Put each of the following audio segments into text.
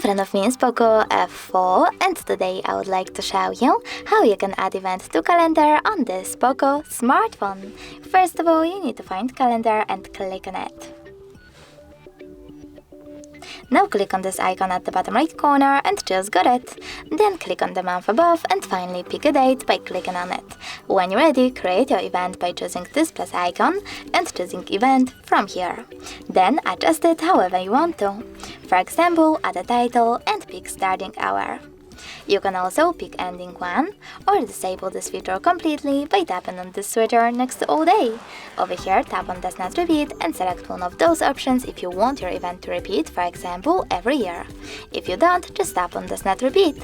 friend of me is Poco F4, and today I would like to show you how you can add event to calendar on this Poco smartphone. First of all, you need to find calendar and click on it. Now click on this icon at the bottom right corner and just got it. Then click on the month above and finally pick a date by clicking on it. When you're ready, create your event by choosing this plus icon and choosing event from here. Then adjust it however you want to. For example, add a title and pick starting hour. You can also pick ending one or disable this feature completely by tapping on this switcher next to all day. Over here, tap on does not repeat and select one of those options if you want your event to repeat, for example, every year. If you don't, just tap on does not repeat.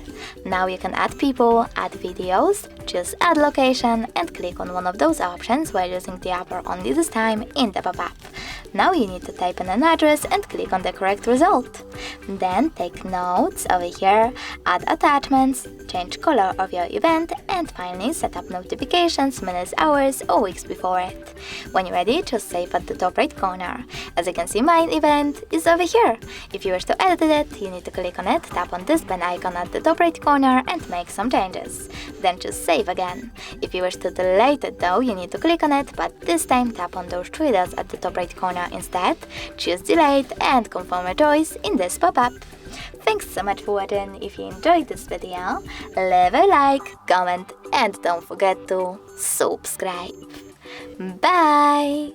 Now you can add people, add videos, choose add location and click on one of those options while using the upper only this time in the pop-up. Now you need to type in an address and click on the correct result. Then take notes over here, add attachments, change color of your event, and finally set up notifications minutes, hours, or weeks before it. When you're ready, just save at the top right corner. As you can see, my event is over here. If you wish to edit it, you need to click on it, tap on this pen icon at the top right corner and make some changes. Then just save again. If you wish to delete it though, you need to click on it, but this time tap on those three dots at the top right corner instead, choose delete and confirm your choice in this pop-up. Thanks so much for watching. If you enjoyed this video, leave a like, comment and don't forget to subscribe. Bye!